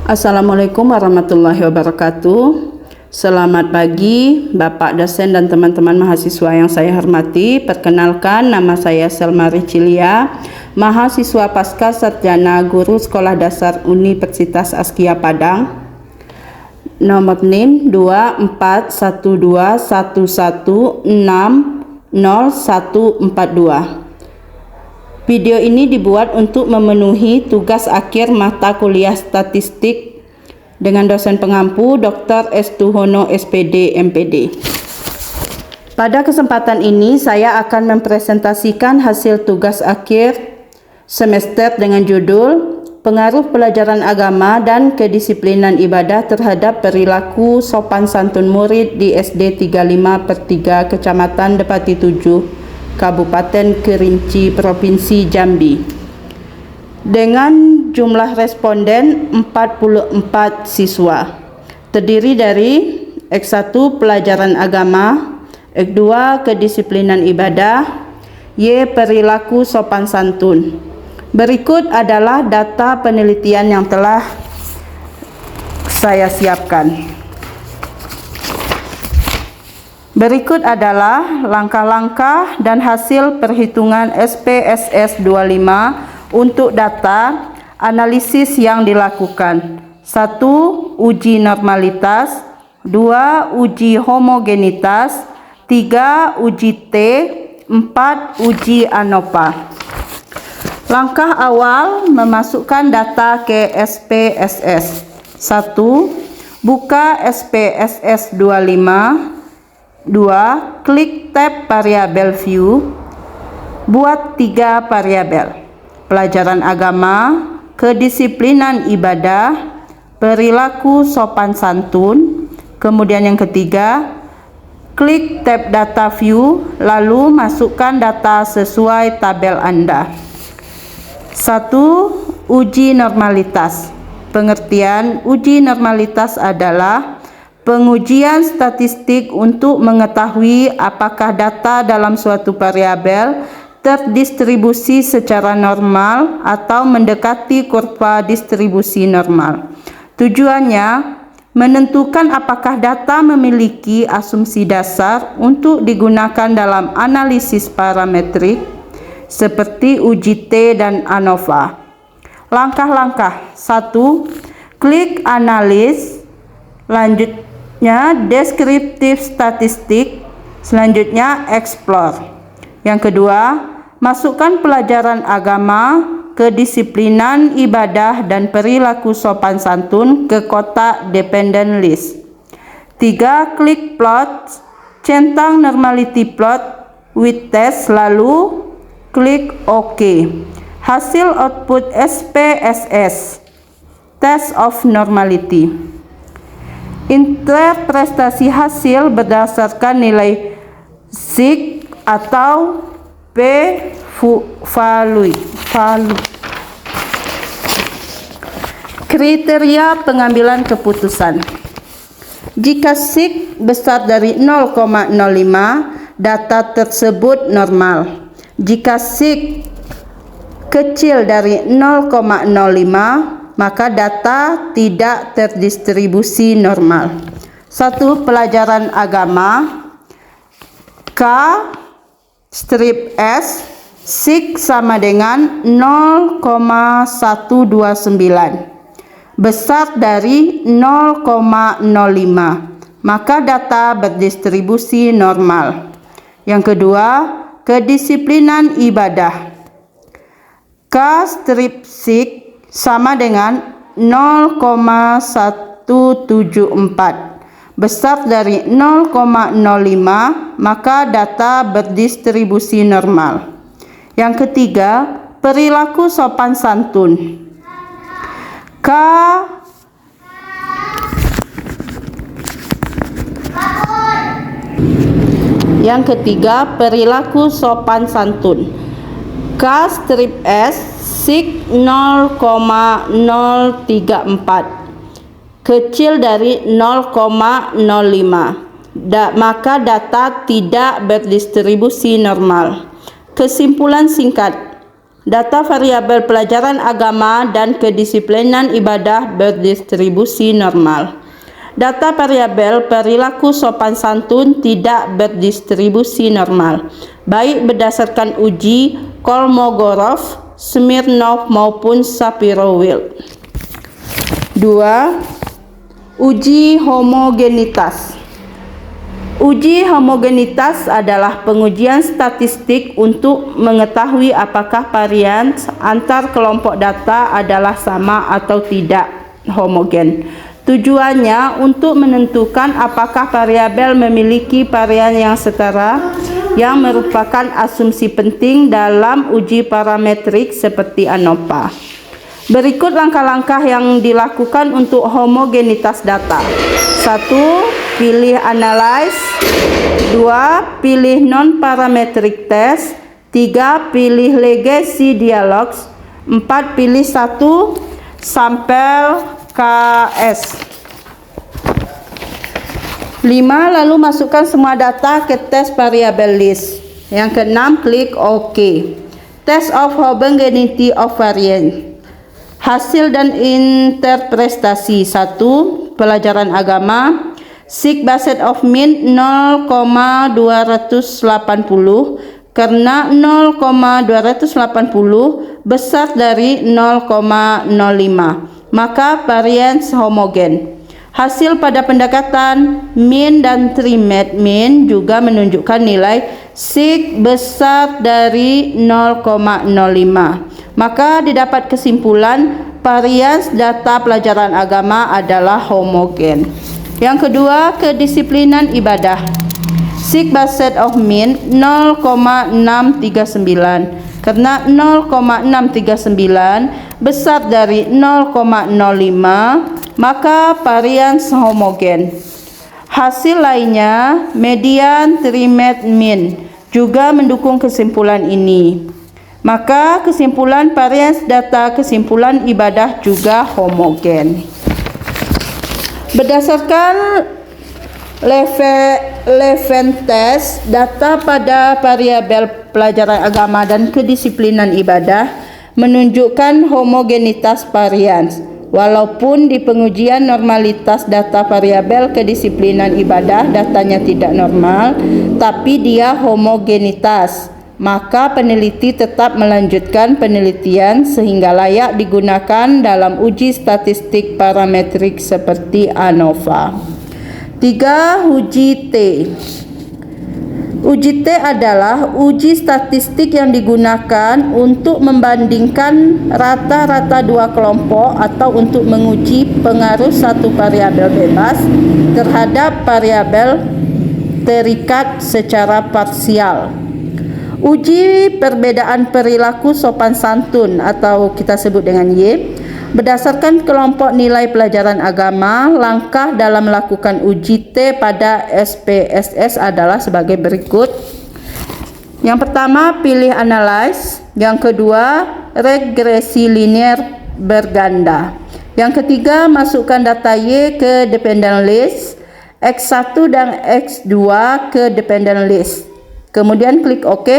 Assalamualaikum warahmatullahi wabarakatuh. Selamat pagi Bapak dosen dan teman-teman mahasiswa yang saya hormati. Perkenalkan, nama saya Selma Richilia, mahasiswa pasca sarjana guru sekolah dasar Universitas Askia Padang. Nomor NIM 241211600142. Video ini dibuat untuk memenuhi tugas akhir mata kuliah statistik dengan dosen pengampu Dr. S. Tuhono SPD MPD. Pada kesempatan ini saya akan mempresentasikan hasil tugas akhir semester dengan judul Pengaruh Pelajaran Agama dan Kedisiplinan Ibadah terhadap Perilaku Sopan Santun Murid di SD 35/3 Kecamatan Depati 7, Kabupaten Kerinci, Provinsi Jambi, dengan jumlah responden 44 siswa, terdiri dari X1 Pelajaran Agama, X2 Kedisiplinan Ibadah, Y Perilaku Sopan Santun. Berikut adalah data penelitian yang telah saya siapkan. Berikut adalah langkah-langkah dan hasil perhitungan SPSS 25 untuk data analisis yang dilakukan. 1. Uji normalitas, 2. Uji homogenitas, 3. Uji T, 4. Uji ANOVA. Langkah awal memasukkan data ke SPSS. 1. Buka SPSS 25. 2. Klik tab variabel view. Buat 3 variabel: pelajaran agama, kedisiplinan ibadah, perilaku sopan santun. Kemudian yang ketiga, klik tab data view, lalu masukkan data sesuai tabel Anda. 1. Uji normalitas. Pengertian uji normalitas adalah pengujian statistik untuk mengetahui apakah data dalam suatu variabel terdistribusi secara normal atau mendekati kurva distribusi normal. Tujuannya menentukan apakah data memiliki asumsi dasar untuk digunakan dalam analisis parametrik seperti uji T dan ANOVA. Langkah-langkah: 1. Klik analis. Selanjutnya deskriptif statistik. Selanjutnya explore. Yang kedua, masukkan pelajaran agama, kedisiplinan ibadah dan perilaku sopan santun ke kotak dependent list. 3. Klik plot, centang normality plot with test, lalu klik OK. Hasil output SPSS, Test of Normality. Interpretasi hasil berdasarkan nilai SIG atau p-value. Kriteria pengambilan keputusan. Jika SIG besar dari 0,05, data tersebut normal. Jika SIG kecil dari 0,05, maka data tidak terdistribusi normal. 1. Pelajaran agama, K strip S, SIG sama dengan 0,129, besar dari 0,05, maka data berdistribusi normal. Yang kedua, kedisiplinan ibadah, K strip SIG sama dengan 0,174, besar dari 0,05, maka data berdistribusi normal. Yang ketiga, perilaku sopan santun, K strip S, SIG 0,034, kecil dari 0,05, maka data tidak berdistribusi normal. Kesimpulan singkat: Data variabel pelajaran agama dan kedisiplinan ibadah berdistribusi normal. Data variabel perilaku sopan santun tidak berdistribusi normal, baik berdasarkan uji Kolmogorov, Smirnov maupun Shapiro-Wilk. 2. Uji homogenitas. Uji homogenitas adalah pengujian statistik untuk mengetahui apakah varian antar kelompok data adalah sama atau tidak homogen. Tujuannya untuk menentukan apakah variabel memiliki varian yang setara, yang merupakan asumsi penting dalam uji parametrik seperti ANOVA. Berikut langkah-langkah yang dilakukan untuk homogenitas data. 1. Pilih analyze. 2. Pilih non-parametric test. 3. Pilih legacy dialogues. 4. Pilih 1 sampel KS. 5. Lalu masukkan semua data ke tes variable list. Yang keenam, klik OK. Test of homogeneity of variance. Hasil dan interpretasi. 1. Pelajaran agama. Seek based of mean 0,280 karena 0,280 besar dari 0,05. Maka variance homogen. Hasil pada pendekatan mean dan trimmed mean juga menunjukkan nilai sig besar dari 0,05. Maka didapat kesimpulan varians data pelajaran agama adalah homogen. Yang kedua, kedisiplinan ibadah. Sig based of mean 0,639. Karena 0,639 besar dari 0,05, maka varians homogen. Hasil lainnya, median, trimmed, mean juga mendukung kesimpulan ini. Maka kesimpulan varians data kesimpulan ibadah juga homogen. Berdasarkan Leventhes, data pada variabel pelajaran agama dan kedisiplinan ibadah menunjukkan homogenitas varians. Walaupun di pengujian normalitas data variabel kedisiplinan ibadah datanya tidak normal, tapi dia homogenitas. Maka peneliti tetap melanjutkan penelitian sehingga layak digunakan dalam uji statistik parametrik seperti ANOVA. 3. Uji T. Uji T adalah uji statistik yang digunakan untuk membandingkan rata-rata dua kelompok atau untuk menguji pengaruh satu variabel bebas terhadap variabel terikat secara parsial. Uji perbedaan perilaku sopan santun atau kita sebut dengan Y. Berdasarkan kelompok nilai pelajaran agama, langkah dalam melakukan uji T pada SPSS adalah sebagai berikut. Yang pertama, pilih analyze. Yang kedua, regresi linear berganda. Yang ketiga, masukkan data Y ke dependent list, X1 dan X2 ke dependent list. Kemudian klik OK.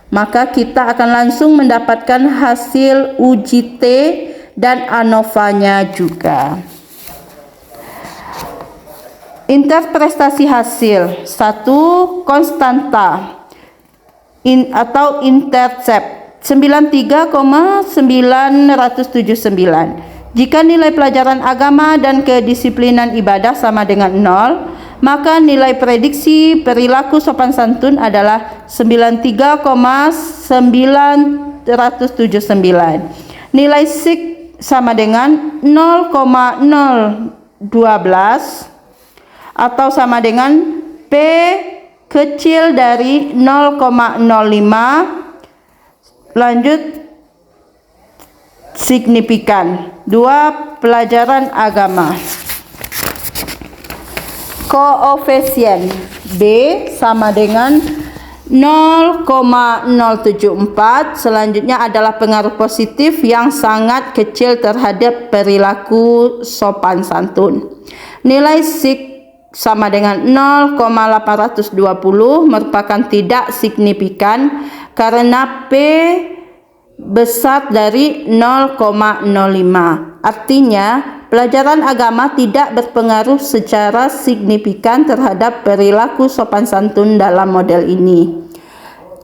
Maka kita akan langsung mendapatkan hasil uji T dan ANOVA-nya juga. Interpretasi hasil. 1. Konstanta atau intercept 93,979. Jika nilai pelajaran agama dan kedisiplinan ibadah sama dengan 0, maka nilai prediksi perilaku sopan santun adalah 93,979. Nilai sig sama dengan 0,012 atau sama dengan P kecil dari 0,05. Lanjut, signifikan. 2. Pelajaran agama. Koefisien B sama dengan 0,074. Selanjutnya adalah pengaruh positif yang sangat kecil terhadap perilaku sopan santun. Nilai sig sama dengan 0,820 merupakan tidak signifikan karena P besar dari 0,05. Artinya, pelajaran agama tidak berpengaruh secara signifikan terhadap perilaku sopan santun dalam model ini.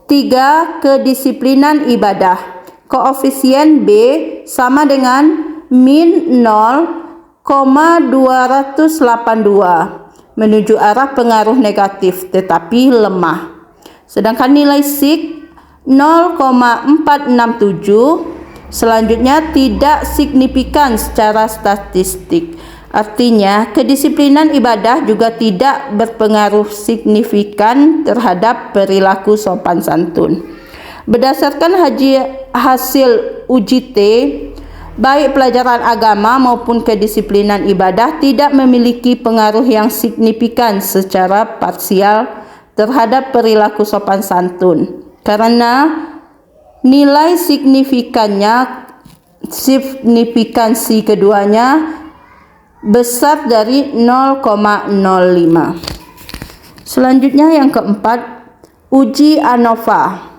3. Kedisiplinan ibadah. Koefisien B sama dengan min 0,282 menuju arah pengaruh negatif tetapi lemah. Sedangkan nilai SIG 0,467 selanjutnya tidak signifikan secara statistik. Artinya, kedisiplinan ibadah juga tidak berpengaruh signifikan terhadap perilaku sopan santun. Berdasarkan hasil uji T, baik pelajaran agama maupun kedisiplinan ibadah tidak memiliki pengaruh yang signifikan secara parsial terhadap perilaku sopan santun, karena nilai signifikansi keduanya besar dari 0,05. Selanjutnya yang keempat, uji ANOVA.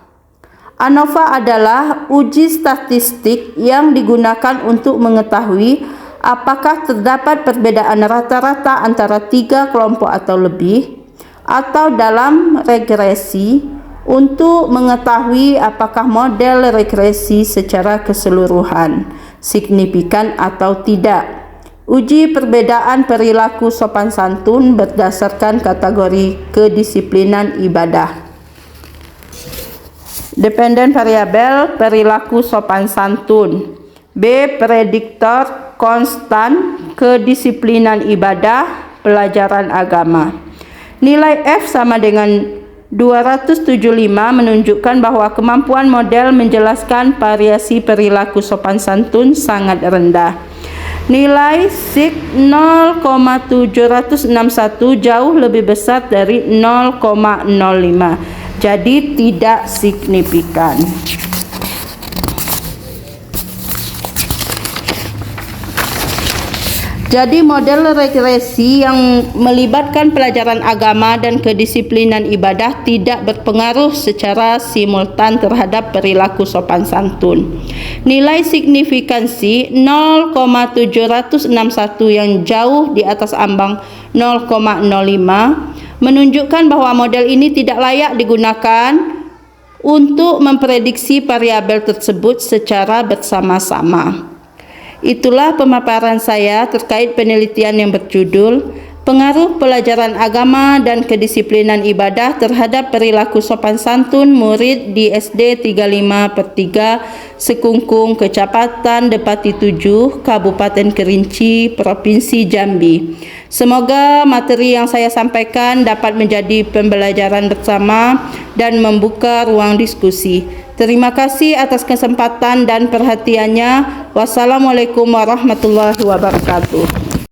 ANOVA adalah uji statistik yang digunakan untuk mengetahui apakah terdapat perbedaan rata-rata antara 3 kelompok atau lebih, atau dalam regresi untuk mengetahui apakah model regresi secara keseluruhan signifikan atau tidak. Uji perbedaan perilaku sopan santun berdasarkan kategori kedisiplinan ibadah. Dependen variabel perilaku sopan santun. B. Prediktor konstan kedisiplinan ibadah pelajaran agama. Nilai F sama dengan 275 menunjukkan bahwa kemampuan model menjelaskan variasi perilaku sopan santun sangat rendah. Nilai SIG 0,761 jauh lebih besar dari 0,05, jadi tidak signifikan. Jadi model regresi yang melibatkan pelajaran agama dan kedisiplinan ibadah tidak berpengaruh secara simultan terhadap perilaku sopan santun. Nilai signifikansi 0,761 yang jauh di atas ambang 0,05 menunjukkan bahwa model ini tidak layak digunakan untuk memprediksi variabel tersebut secara bersama-sama. Itulah pemaparan saya terkait penelitian yang berjudul Pengaruh Pelajaran Agama dan Kedisiplinan Ibadah terhadap Perilaku Sopan Santun Murid di SD 35/3 Sekungkung, Kecamatan Depati 7, Kabupaten Kerinci, Provinsi Jambi. Semoga materi yang saya sampaikan dapat menjadi pembelajaran bersama dan membuka ruang diskusi. Terima kasih atas kesempatan dan perhatiannya. Wassalamualaikum warahmatullahi wabarakatuh.